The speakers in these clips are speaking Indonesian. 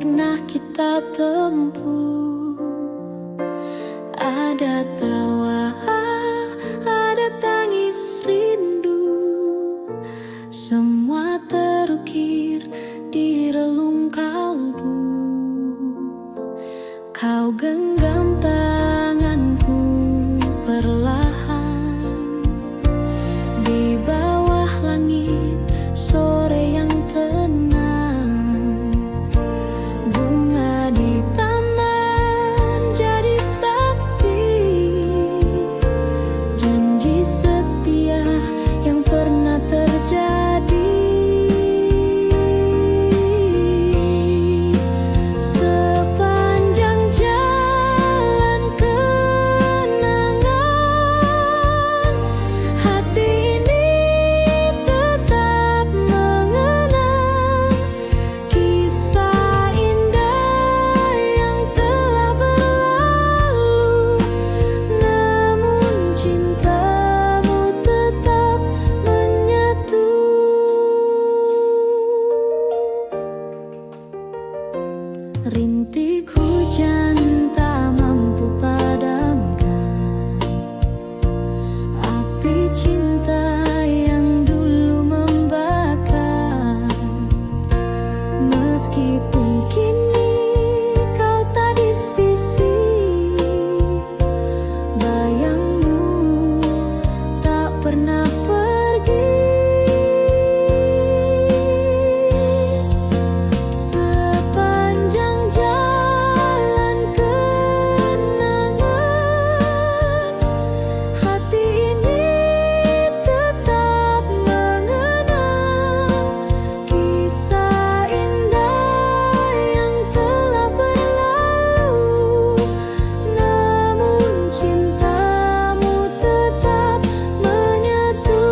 pernah kita tempuh. Ada tawa, ada tangis rindu, semua terukir di relung kalbu. Kau genggam tanganku perlahan di bawah langit sore yang tenang. Bunga di taman jadi saksi, janji setia yang pernah terjadi. Sepanjang jalan kenangan, hati ini tetap mengenang kisah indah yang telah berlalu. Namun cintamu tetap menyatu. Rintik hujan tak mampu padamkan api cinta yang dulu membakar. Meskipun kini kau tak di sisi, bayangmu tak pernah pergi. Sepanjang jalan kenangan, hati ini tetap mengenang kisah indah yang telah berlalu. Namun cintamu tetap menyatu.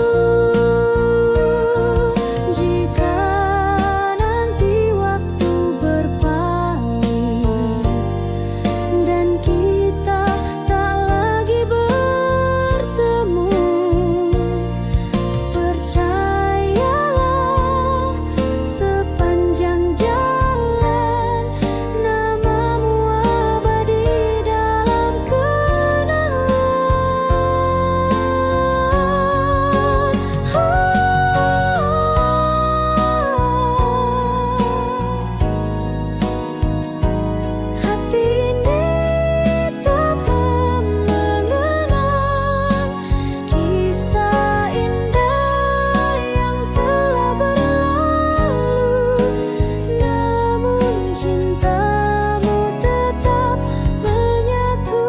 Jika nanti waktu berpaling dan kita tak lagi bertemu, percayalah sepanjang jalan namamu abadi dalam kenangan. Hati ini tetap mengenang kisah indah yang telah berlalu. Namun cintamu tetap menyatu.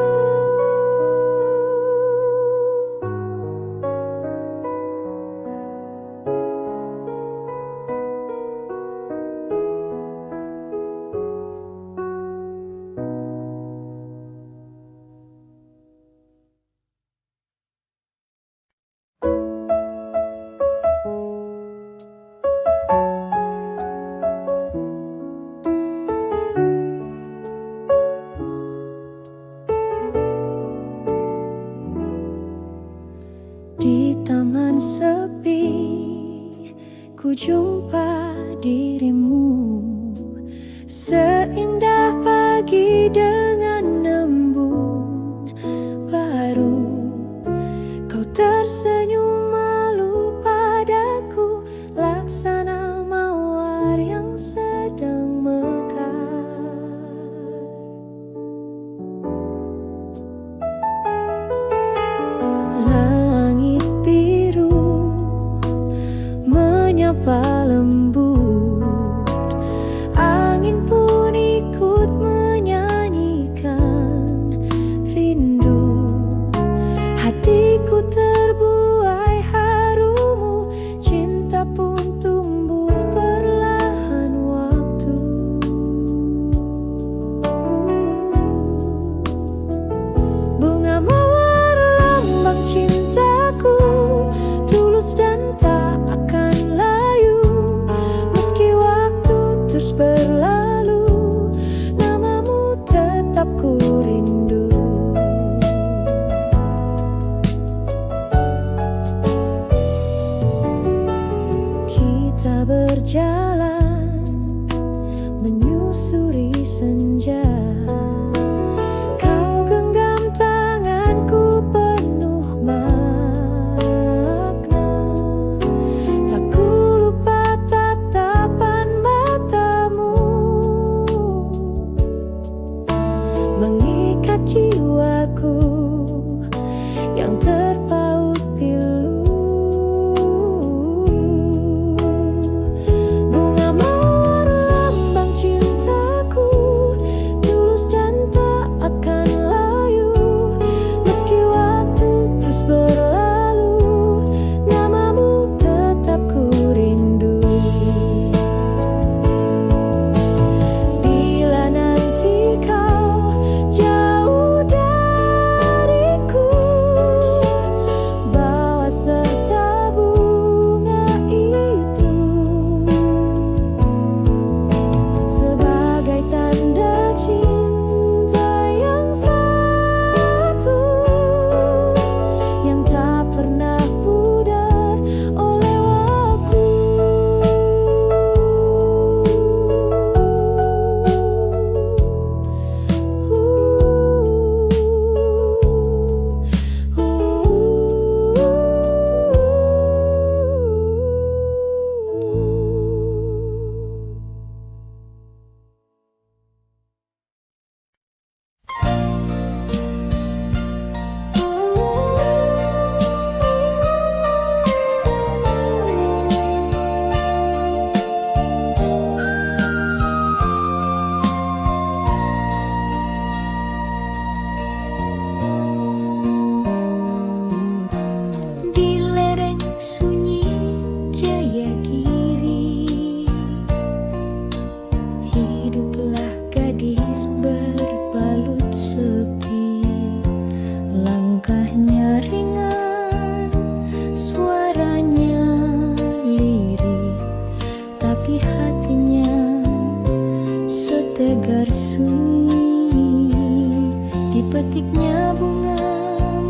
Di taman sepi, ku jumpa dirimu, seindah pagi dengan embun baru. Kau tersenyum malu padaku, laksana mawar yang sedang mekar. Langit biru menyapa lembut, angin pun ikut menyanyikan rindu. Hatiku terbuai harumu, cinta pun tumbuh perlahan waktu. Bunga mawar lambang cintaku, tulus dan tak akan layu. sunyi, dipetiknya bunga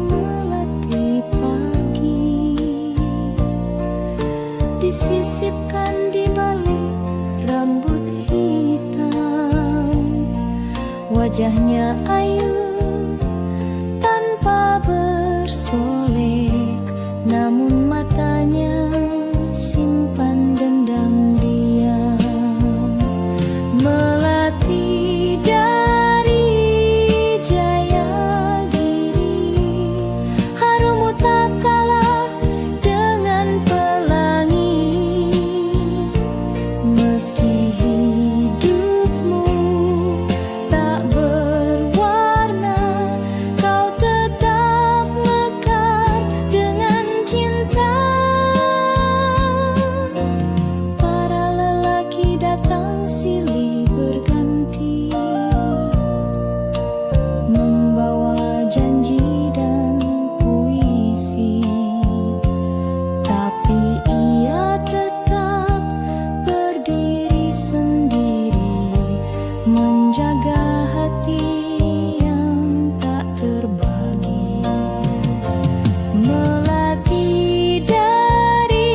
melati pagi, disisipkan di balik rambut hitam. Wajahnya ayu tanpa bersolek, namun matanya simpan dendam diam. Melati dari Jayagiri, harummu tak kalah dengan pelangi. Meski hidupmu tak berwarna, kau tetap mekar dengan cinta. Para lelaki datang silih berganti, membawa janji dan puisi, tapi ia tetap berdiri sendiri, menjaga hati yang tak terbagi. Melati dari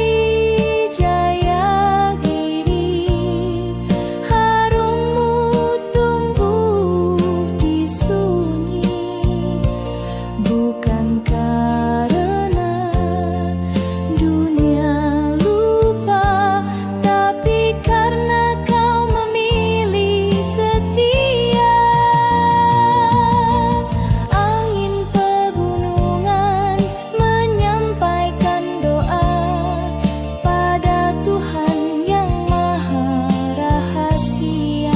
Jayagiri, harummu tumbuh di sunyi, bukan karena dunia lupa, tapi karena kau memilih setia. Angin pegunungan menyampaikan doa pada Tuhan yang maha rahasia.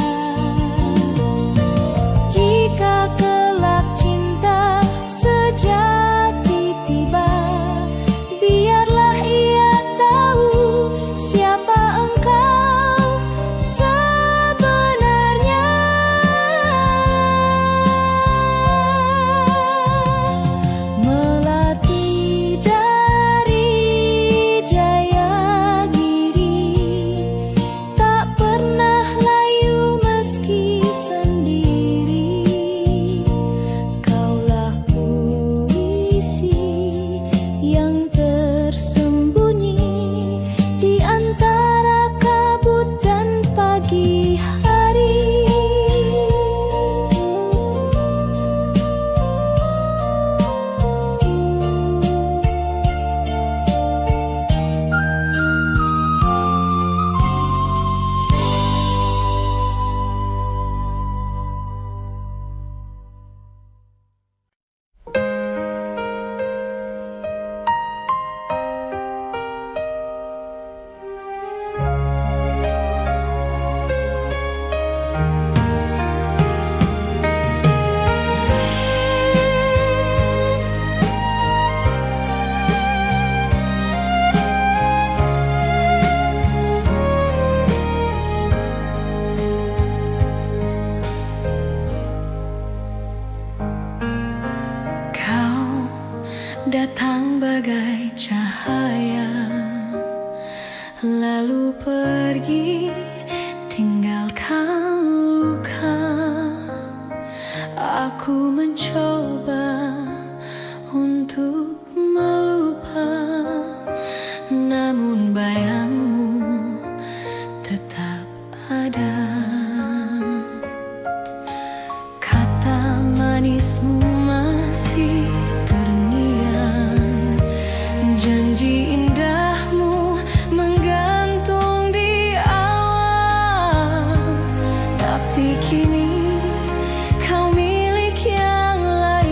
Jika kelak cinta sejati tiba, biarlah ia tahu siapa engkau sebenarnya. Melati dari Jayagiri, tak pernah layu meski sendiri. Kaulah puisi yang tersembunyi di antara kabut dan pagi hari. Kau datang bagai cahaya, lalu pergi tinggalkan luka. Aku mencoba untuk melupa, namun bayangmu tetap ada. Kata manismu masih terngiang, janji indahmu menggantung di awal, tapi kini kau milik yang lain.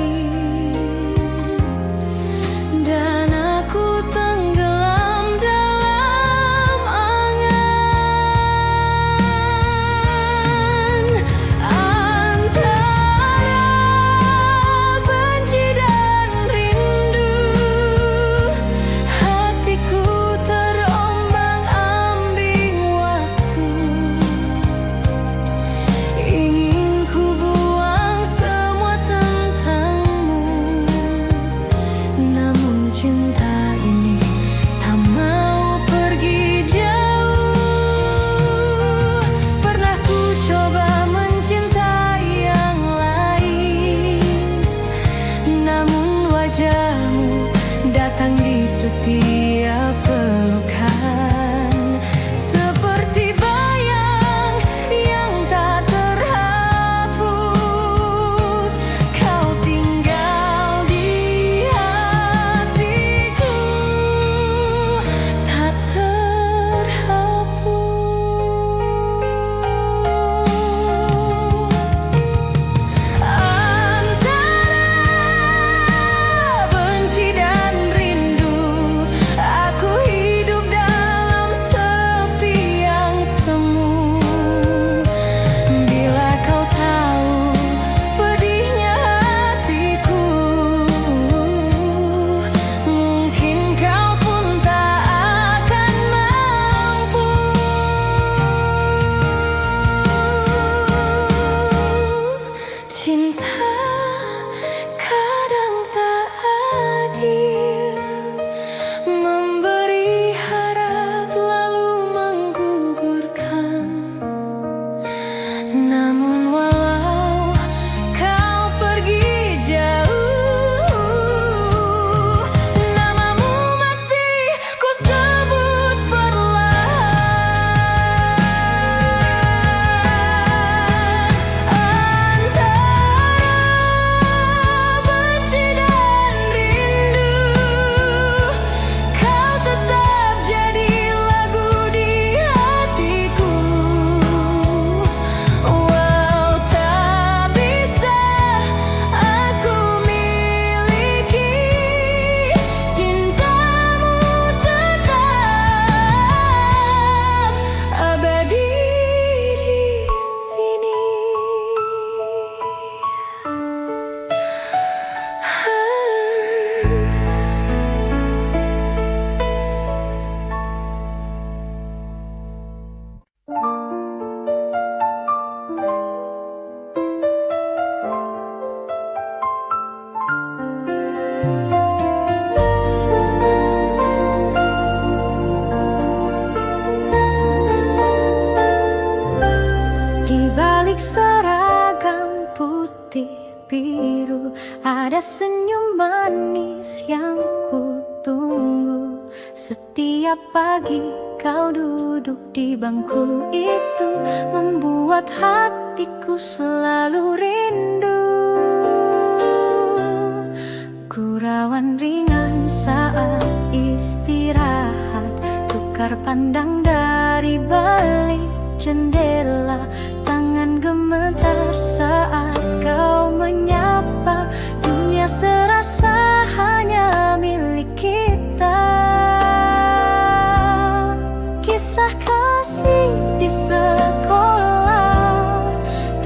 datang di setiap pelukan, seperti bayang yang tak terhapus. Kau tinggal di hatiku, tak terhapus. Antara benci dan rindu, aku hidup dalam sepi yang semu. Bila kau tahu pedihnya hatiku, mungkin kau pun tak akan mampu. Cinta kadang tak adil, memberi harap lalu menggugurkan. Namun walau kau pergi jauh, namamu masih ku sebut perlahan. Antara benci dan rindu, kau tetap jadi lagu di hatiku. Walau tak bisa aku miliki, cintamu tetap abadi di sini. Di balik seragam putih biru, ada senyum manis yang ku tunggu. Setiap pagi kau duduk di bangku itu, membuat hatiku selalu rindu. Gurauan ringan saat istirahat, tukar pandang dari balik jendela. Tangan gemetar saat kau menyapa, dunia serasa hanya milik kita. Kisah kasih di sekolah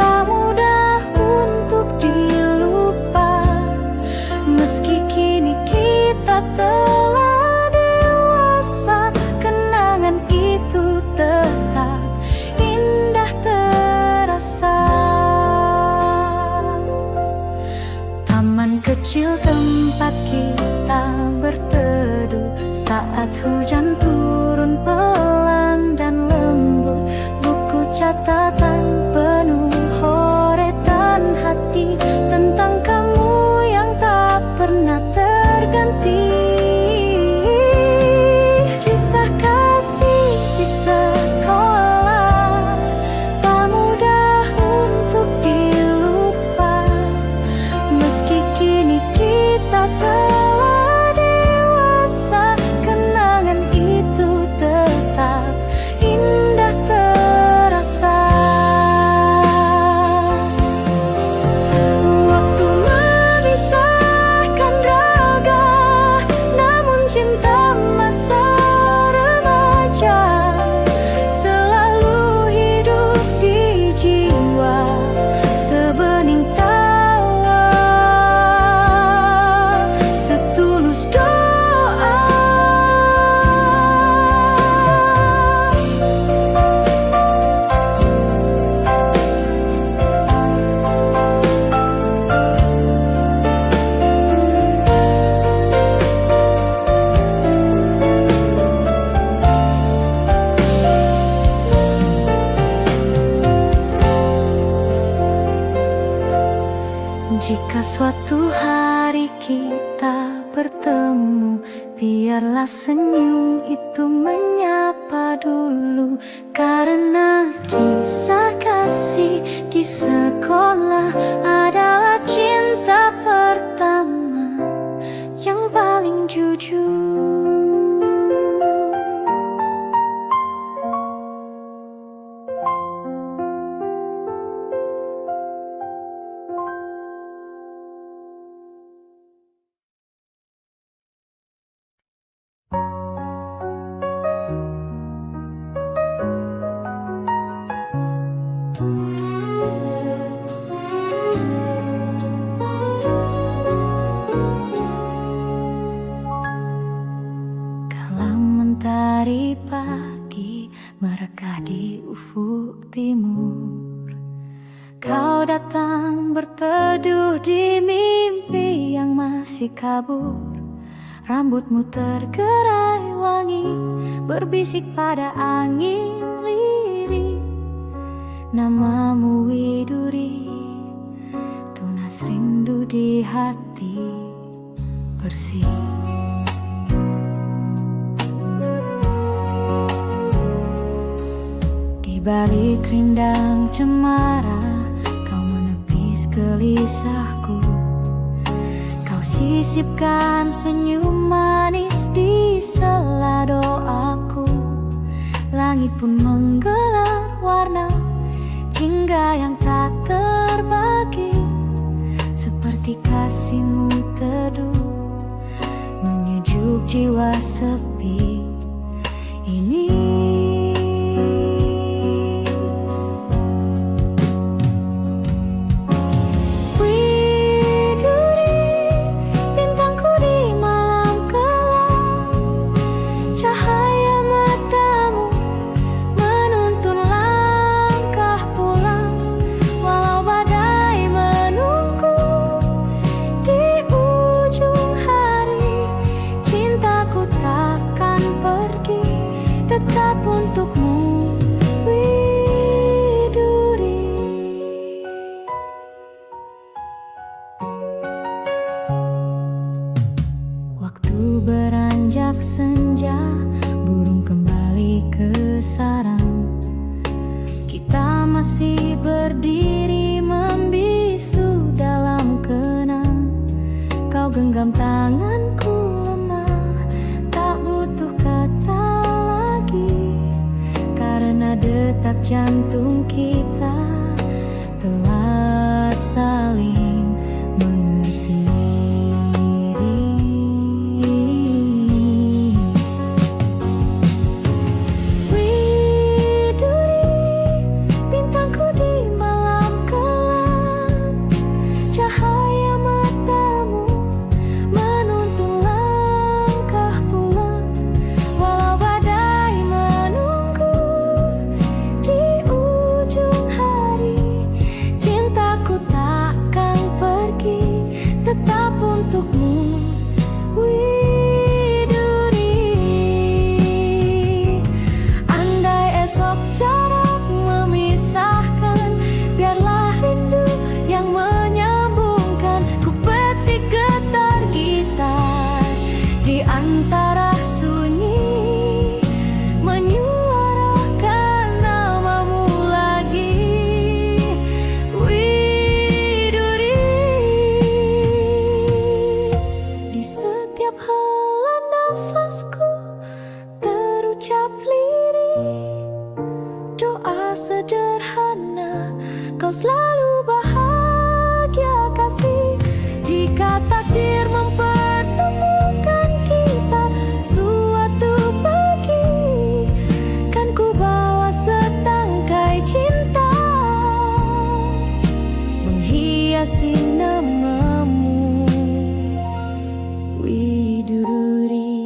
tak mudah untuk dilupa, meski kini kita telah dewasa, kenangan itu tetap indah terasa. Taman kecil tempat bertemu, biarlah senyum itu menyapa dulu. Karena kisah kasih di sekolah adalah cinta pertama yang paling jujur. Kala mentari pagi merekah di ufuk timur, kau datang berteduh di mimpi yang masih kabur. Rambutmu tergerai wangi, berbisik pada angin lirih. Namamu Widuri, tunas rindu di hati bersih. Di balik rindang cemara, kau menepis gelisahku. Kau sisipkan senyum manis di sela doaku. Langit pun menggelar warna jingga yang tak terbagi, seperti kasihmu teduh menyejuk jiwa sepi ini. Tetap untukmu, Widuri. Waktu beranjak senja, burung kembali ke sarang. Kita masih berdiri membisu dalam kenang. Kau genggam tanganku lemah, tak butuh kata, karena detak jantung kita telah saling mengerti. Widuri, bintangku di malam kelam, cahaya matamu menuntun langkah pulang. Walau badai menunggu di ujung hari, cintaku takkan pergi, tetap untukmu, Widuri. Andai esok jarak memisahkan, biarlah rindu yang menyambungkan. Ku petik getar gitar di antara sunyi, menyuarakan namamu lagi, Widuri. Di setiap hela nafasku terucap lirih doa sederhana, kau selalu bahagia kasih. Jika takdir mempertemukan kita suatu pagi, kan ku bawa setangkai cinta menghiasi namamu, Widuri.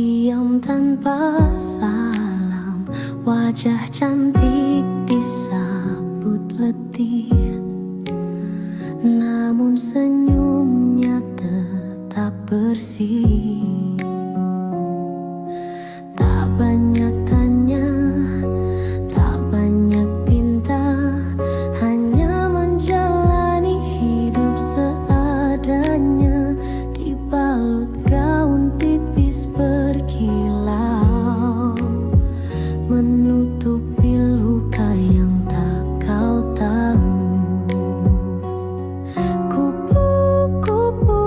diam tanpa salam, wajah cantik disambut letih, namun senyumnya tetap bersih. Tak banyak tanya, tak banyak pinta, hanya menjalani hidup seadanya, dibalut gaun tipis berkilau, menutupi luka yang tak kau tahu. Kupu-kupu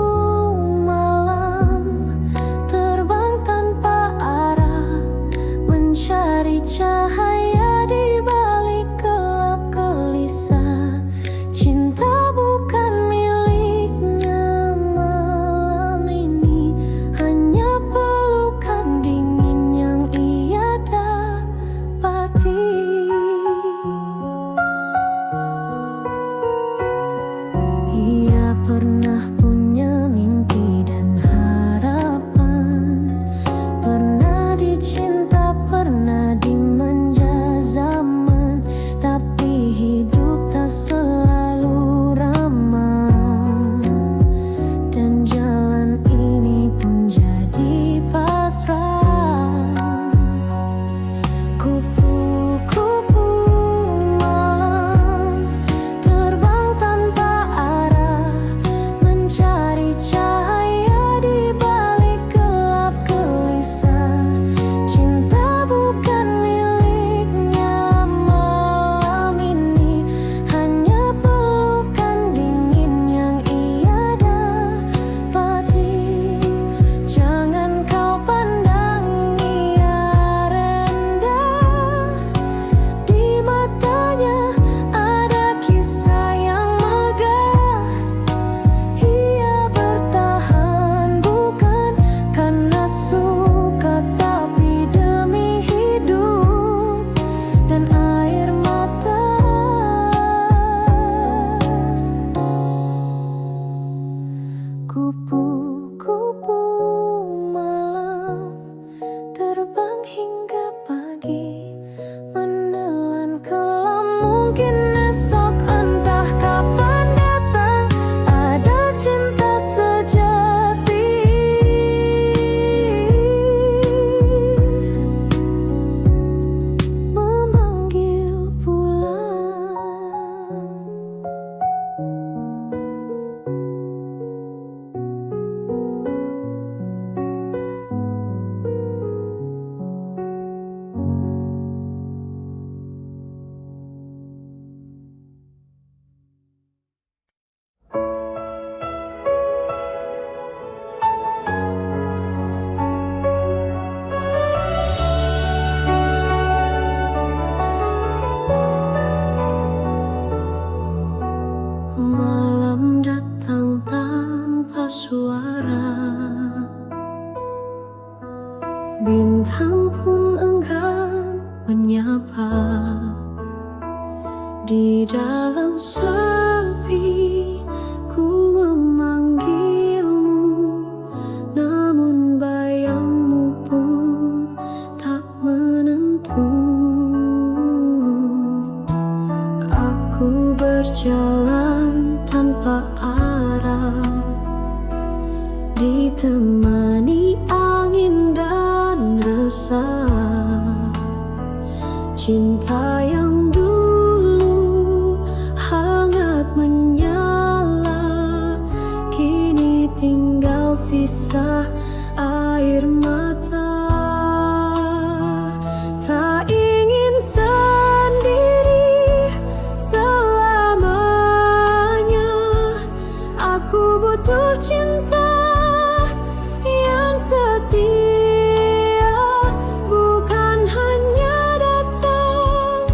malam terbang tanpa arah, mencari cahaya di balik gelap gelisah. Cinta bukan miliknya malam ini, hanya pelukan dingin yang ia dapati. Ia pernah punya mimpi dan harapan, pernah dicinta, pernah dimanja zaman, tapi hidup tak selalu ramah, dan jalan ini pun jadi pasrah. Kupu-kupu malam terbang tanpa arah, mencari cahaya di balik gelap gelisah. Cinta bukan miliknya malam ini, hanya pelukan dingin yang ia dapati. Jangan kau pandang ia rendah, di matanya ada kisah yang megah. Ia bertahan bukan karena suka, tapi demi hidup dan air mata. Kupu-kupu malam terbang hingga pagi, menelan kelam mungkin esok, entah kapan datang ada cinta sejati, memanggil pulang. Malam datang tanpa suara, bintang pun enggan menyapa. Di dalam sepi ku memanggilmu, namun bayangmu pun tak menentu. Aku berjalan tanpa arah, ditemani angin dan resah. Cinta yang dulu hangat menyala, kini tinggal sisa air mata. Tak ingin sendiri selamanya, aku butuh cinta yang setia, bukan hanya datang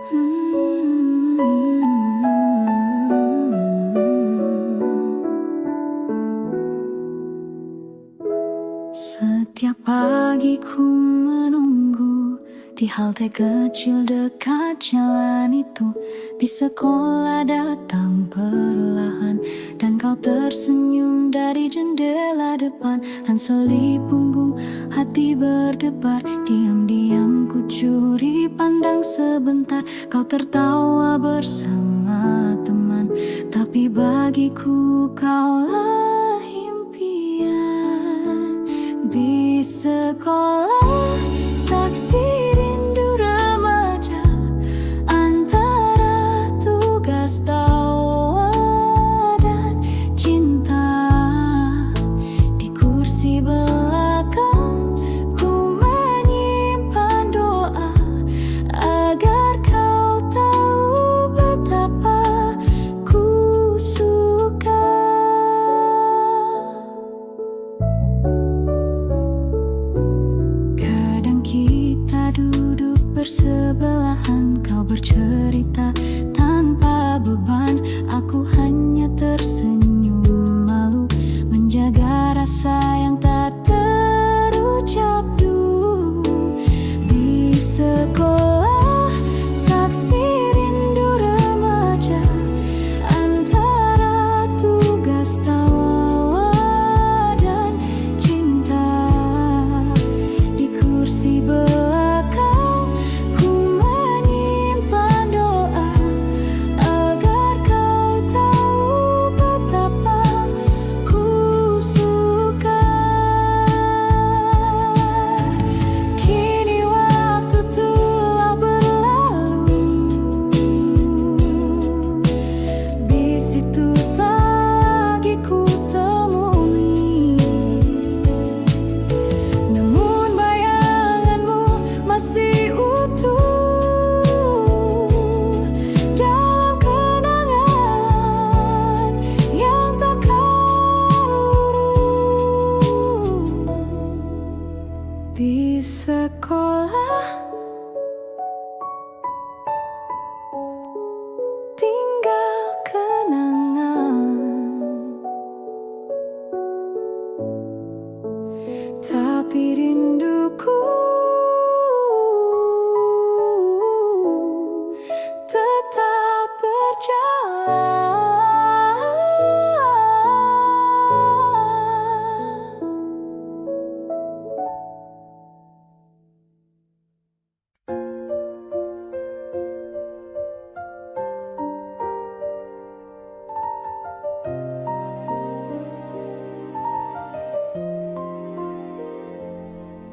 Setiap pagi ku menunggu di halte kecil dekat jalan itu. Di sekolah datang perlahan dan kau tersenyum dari jendela depan. Ransel punggung, hati berdebar. Diam-diam ku curi pandang sebentar. Kau tertawa bersama teman, tapi bagiku kaulah impian. Di sekolah saksi rindu remaja, antara tugas tawa dan cinta. Di kursi belakang ku menyimpan doa agar kau tahu betapa ku suka. Kadang kita duduk bersebelahan, kau bercerita tanpa beban, aku hanya tersenyum malu, menjaga rasa yang tak terucap dulu. Di sekolah saksi rindu remaja, antara tugas tawa dan cinta. Di kursi belakang ku menyimpan doa agar kau tahu betapa ku suka. Kini waktu telah berlalu, bis itu tak lagi ku temui. Namun bayanganmu masih utuh dalam kenangan yang takkan luruh. Di sekolah tinggal kenangan, tapi rinduku tetap berjalan.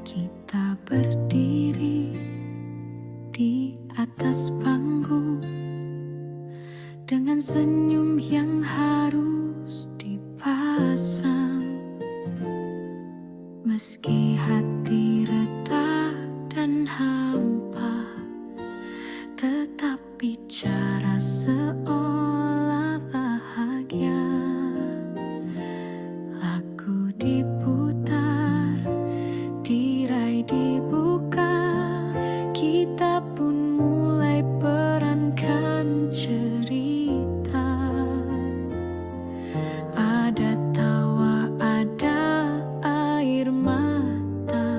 Kita berdiri di atas panggung dengan senyum yang harus dipasang. Meski hati retak dan hampa, tetap bicara seolah bahagia. Lagu diputar, tirai dibuka, kita pun mulai perankan cerita. Ada tawa, ada air mata,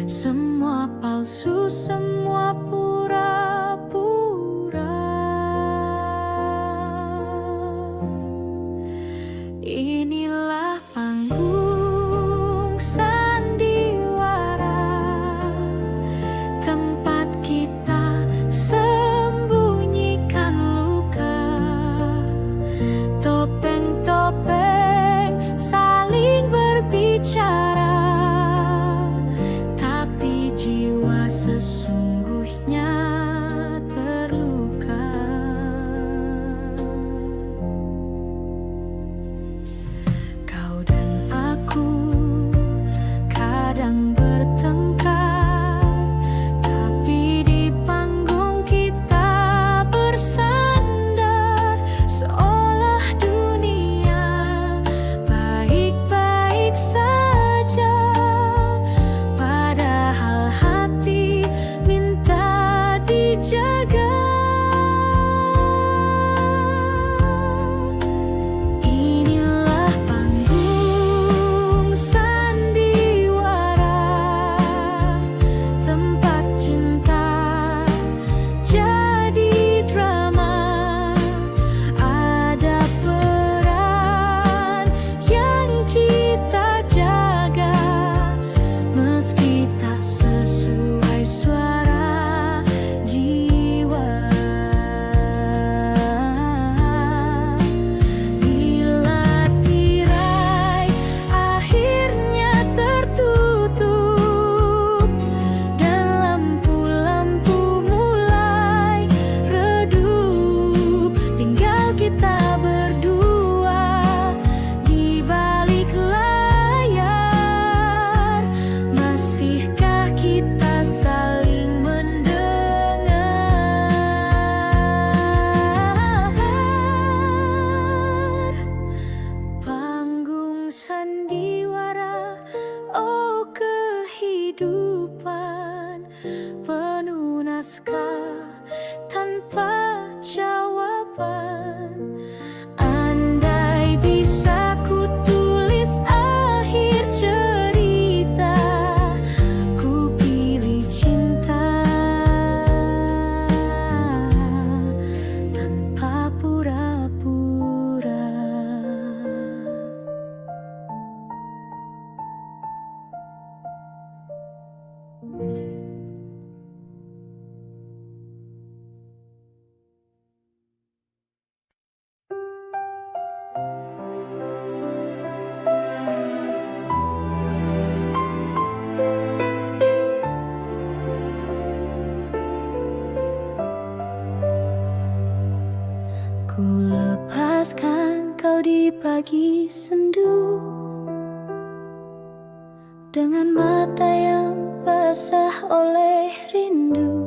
semua palsu, semua pura-pura. Inilah panggung sandiwara, tempat kita sembunyikan luka. Topeng-topeng saling berbicara, tapi jiwa sesungguhnya terluka. Kau dan aku kadang bertengkar, tapi di panggung kita bersandar seolah dunia baik-baik saja. Padahal hati minta dijaga. naskah tanpa jawaban. Andai bisa ku tulis akhir cerita, ku pilih cinta tanpa pura-pura. Ku lepaskan kau di pagi sendu, dengan mata yang basah oleh rindu.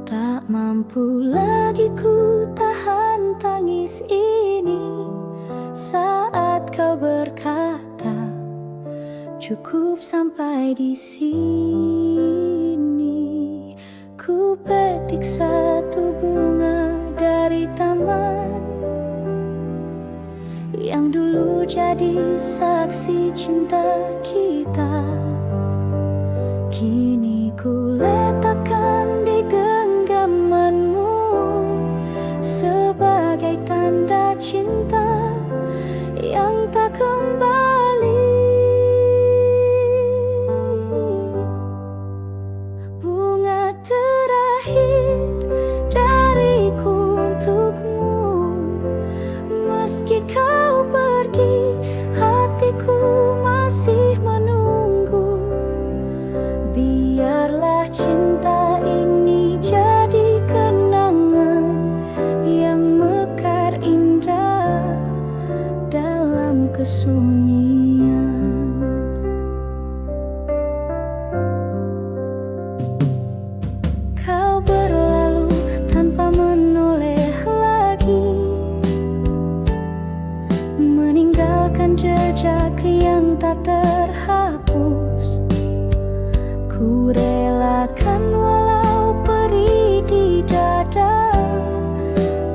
Tak mampu lagi ku tahan tangis ini saat kau berkata, cukup sampai di sini. Ku petik satu bunga dari taman yang dulu jadi saksi cinta kita. Kini ku letakkan di genggamanmu sebagai tanda cinta yang tak kembali. Bunga terakhir dariku untukmu, meski kau pergi, hatiku masih menunggu. Biarlah cinta ini jadi kenangan yang mekar indah dalam kesunyian. Kau berlalu tanpa menoleh lagi, meninggalkan jejak yang tak terhapus. Ku relakan walau perih di dada,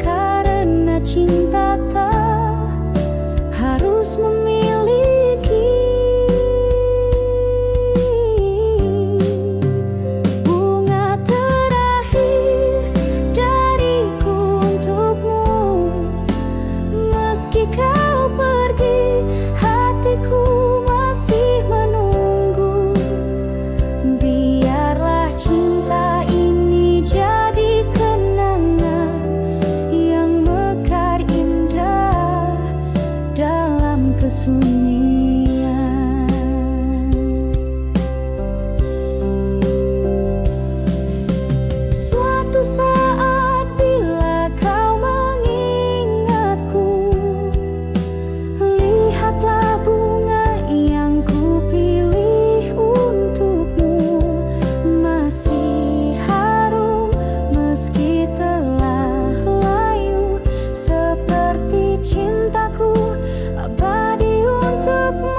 karena cinta tak harus memiliki. Bunga terakhir dariku untukmu, meski kau pergi, hatiku masih menunggu. Biarlah cinta ini jadi kenangan yang mekar indah dalam kesunyian. Suatu saat bila kau mengingatku, lihatlah bunga yang ku pilih untukmu, masih harum meski telah layu, seperti cintaku abadi untukmu.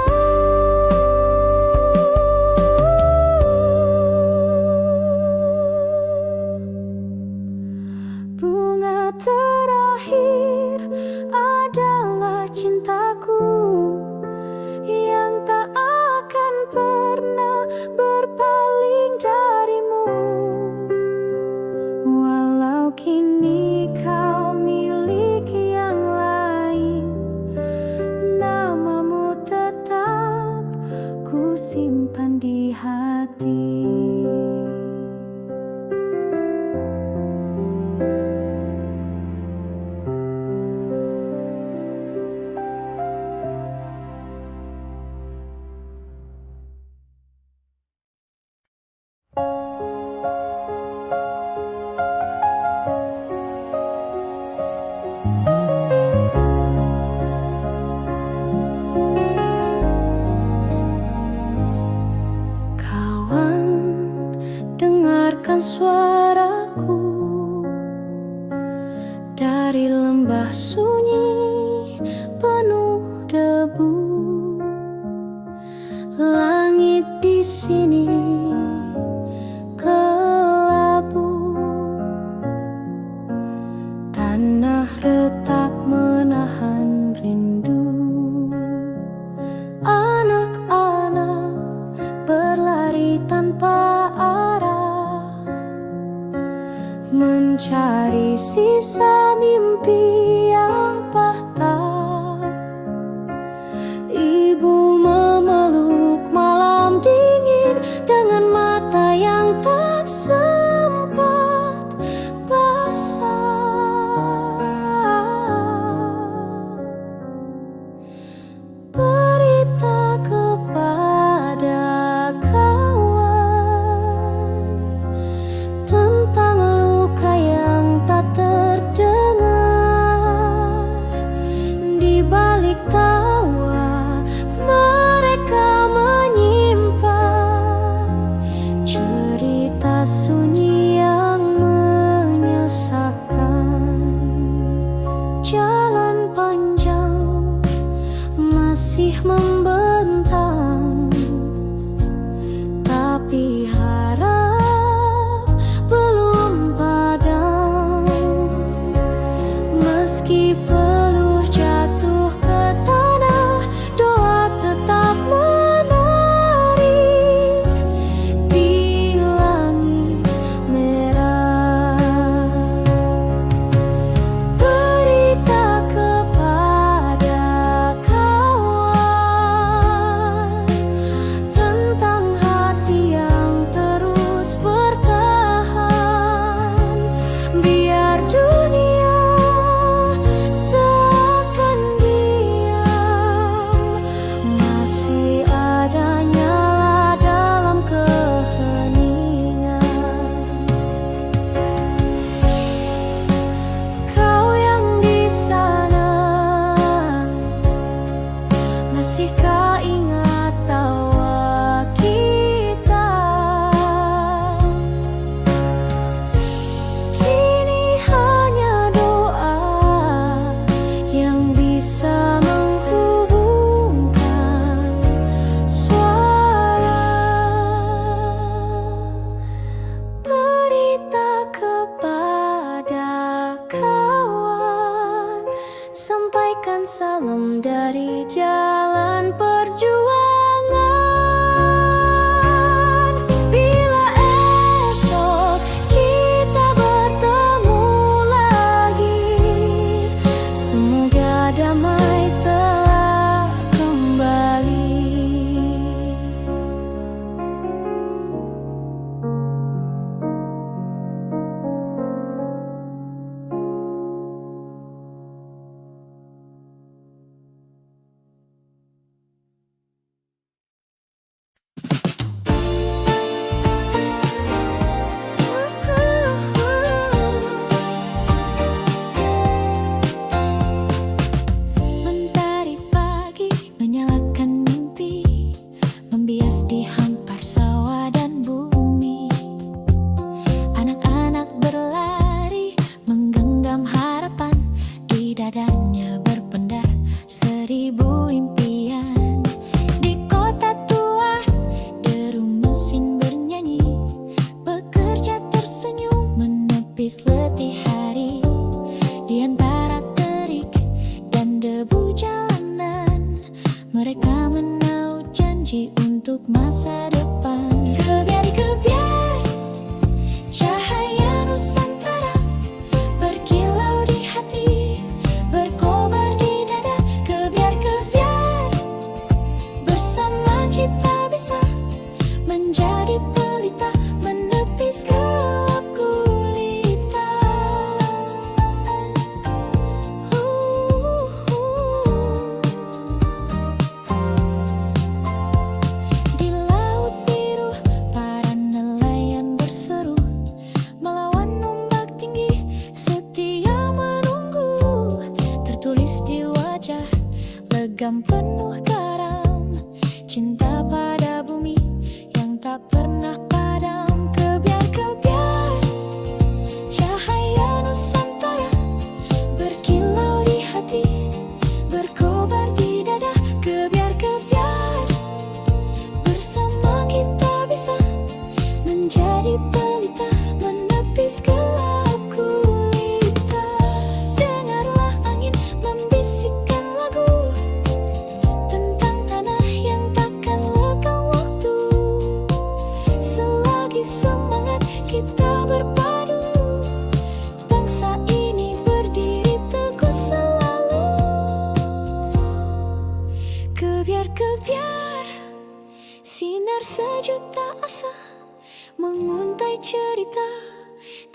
Bunga terakhir adalah cintaku yang tak akan pernah berpaling darimu. Walau kini kau miliki yang lain, namamu tetap ku simpan di hati. Suaraku dari lembah sunyi penuh debu. Langit di sini gelap. mencari sisa mimpi yang patah. Ibu memeluk malam dingin dengan mata yang tak sempat basah. Berita kepada kawan tentang luka yang tak terdengar.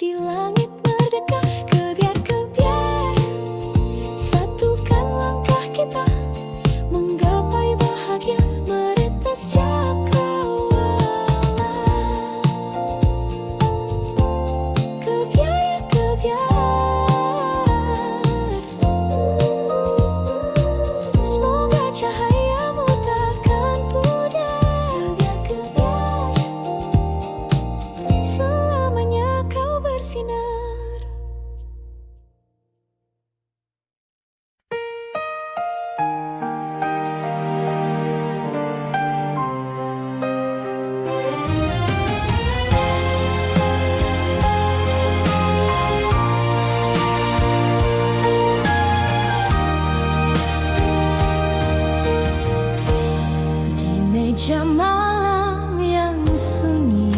di langit merdeka. Kebiar-kebiar, satukan langkah kita menggapai bahagia meretas cakrawala. Kebiar, kebiar, semoga cahayamu takkan pudar. Kebiar, kebiar, selamanya kau bersinar. Di meja malam yang sunyi,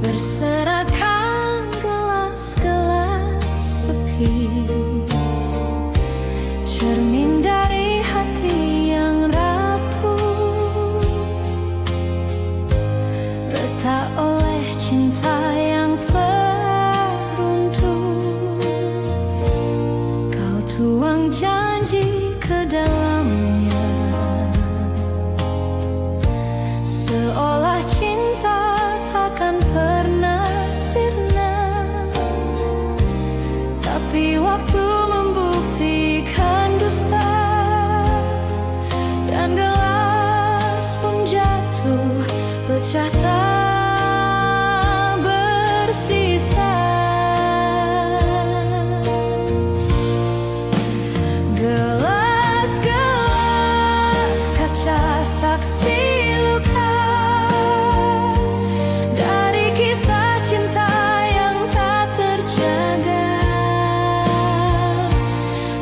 berserakan gelas-gelas sepi, cermin dari hati yang rapuh, retak oleh cinta yang teruntuh. Kau tuang janji ke dalamnya, seolah cinta takkan pernah sirna. Tapi waktu membuktikan dusta, dan gelas pun jatuh pecah tak bersisa. Gelas-gelas kaca saksi luka dari kisah cinta yang tak terjaga.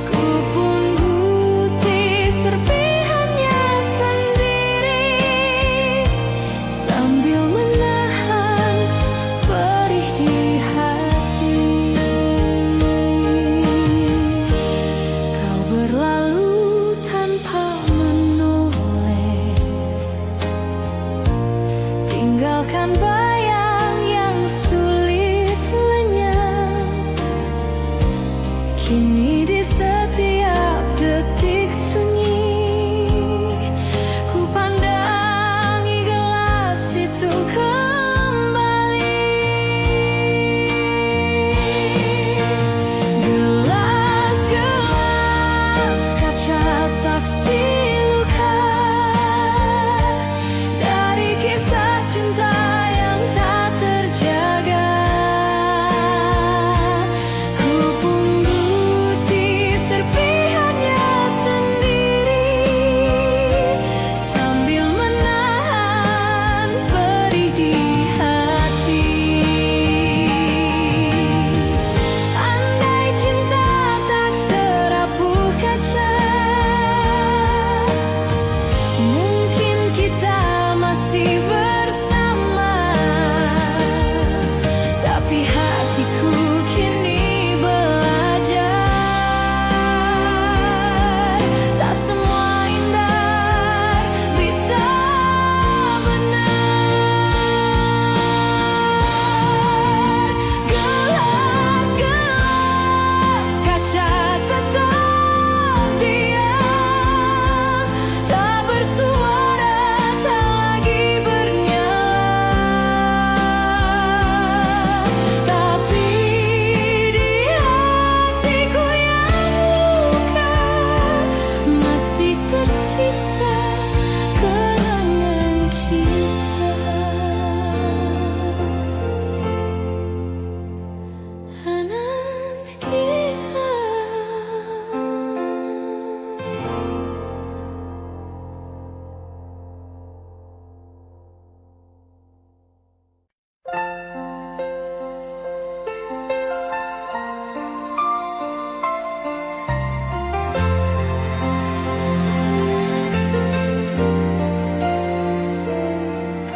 Ku pun bukti serpihannya sendiri, sambil menahan perih di hati. Kau berlalu tanpa menoleh, tinggalkan bayang yang sulit lenyap. Kini di setiap detik sunyi, ku pandangi gelas itu kembali. Gelas-gelas kaca saksi luka dari kisah cinta yang tak terjaga. Ku pun bukti serpihannya sendiri, sambil menahan perih di hati. Andai cinta tak serapuh kaca, mungkin kita masih bersama. Tapi hatiku kini belajar, tak semua indah bisa benar. Gelas-gelas kaca tetap diam, tak bersuara, tak lagi bernyala. Tapi di hatiku yang luka masih tersisa kenangan kita. Anantia.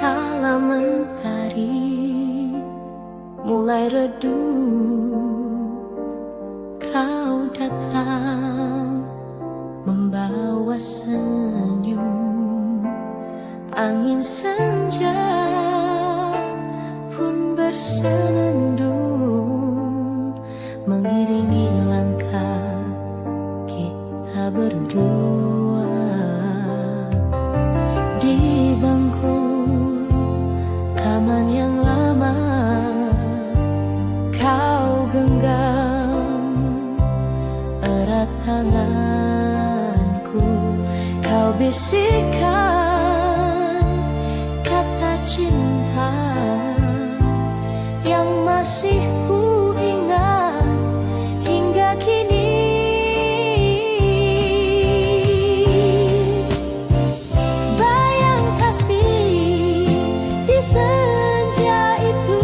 Kala mentari mulai redup, kau datang membawa senyum. Angin senja senandung mengiringi langkah kita berdua di bangku taman yang lama. Kau genggam erat tanganku, kau bisikkan kata cinta yang masih ku ingat hingga kini. Bayang kasih di senja itu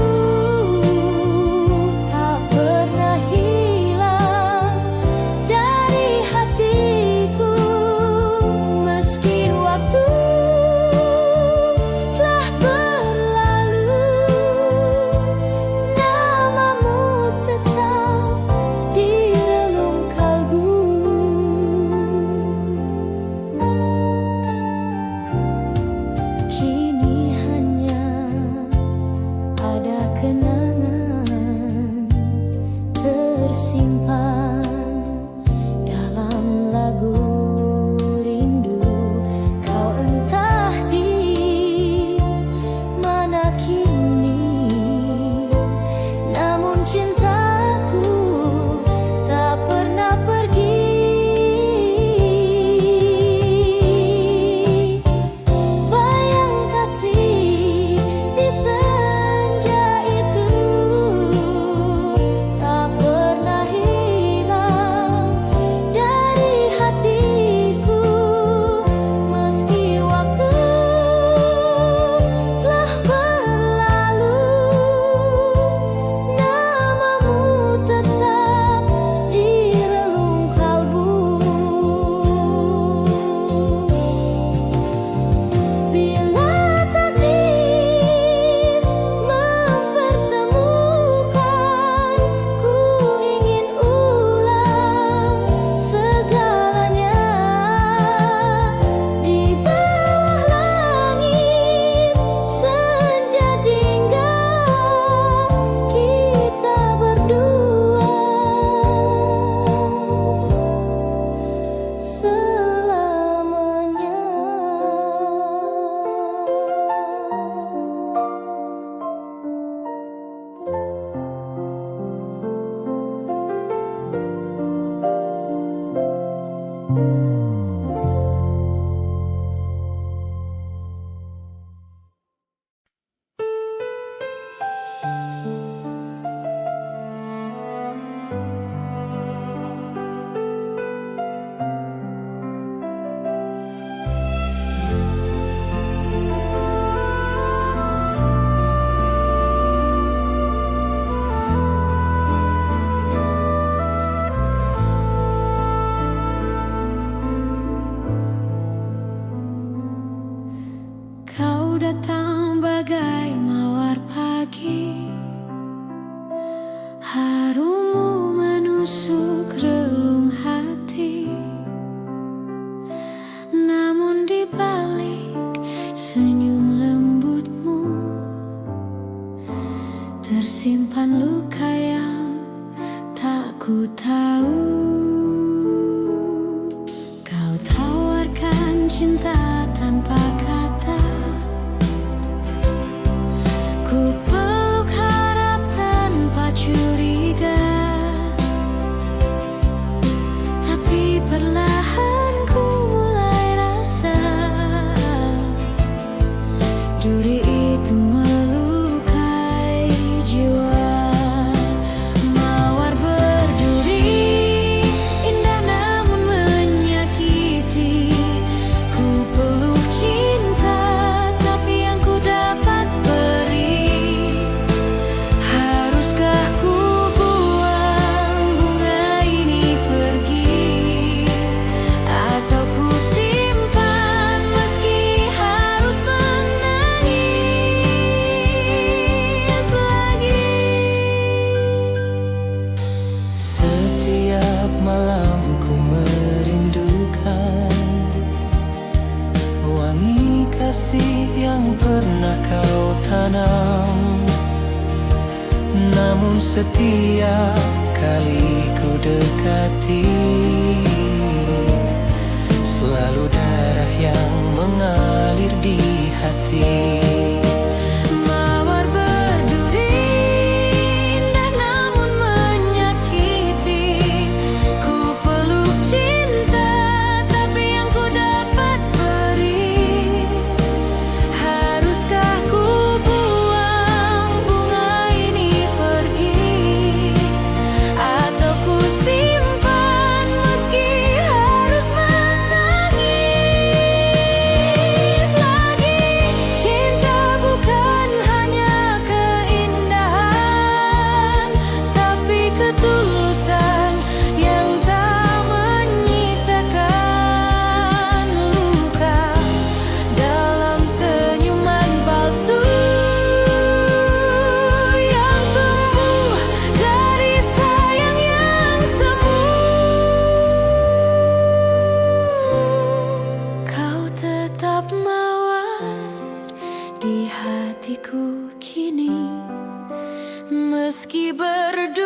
tak pernah hilang dari hatiku, meski waktu telah berlalu. Namamu tetap di relung kalbu. Kini hanya ada kenangan tersimpan dalam lagu rindu. Kau entah di mana kini, namun cintaku tak pernah pergi. Bayang kasih di senja itu tak pernah hilang dari hatiku, meski waktu telah berlalu. Namamu tetap di relung kalbu. Bila takdir mempertemukan, ku ingin ulang segalanya. Di bawah langit senja jingga, kita berdua selamanya. Kau datang bagai mawar pagi, harummu menusuk relung hati. Namun di balik senyum lembutmu tersimpan luka yang tak ku tahu. Kau tawarkan cinta tanpa kata, ku peluk harap tanpa curiga. Tapi perlahan ku mulai rasa duri itu melukai jiwa. Mawar berduri indah namun menyakiti, ku peluk setiap kali ku dekati, selalu darah yang mengalir di hati. Mawar berduri indah namun menyakiti. Ku peluk cinta tapi yang ku dapat beri. Haruskah ku buang bunga ini pergi, atau ku simpan meski harus menangis lagi? Cinta bukan hanya keindahan, tapi ketulusan yang tak menyisakan luka dalam senyuman palsu yang tumbuh dari sayang yang semu. Kau tetap mawar di hatiku kini, meski berdua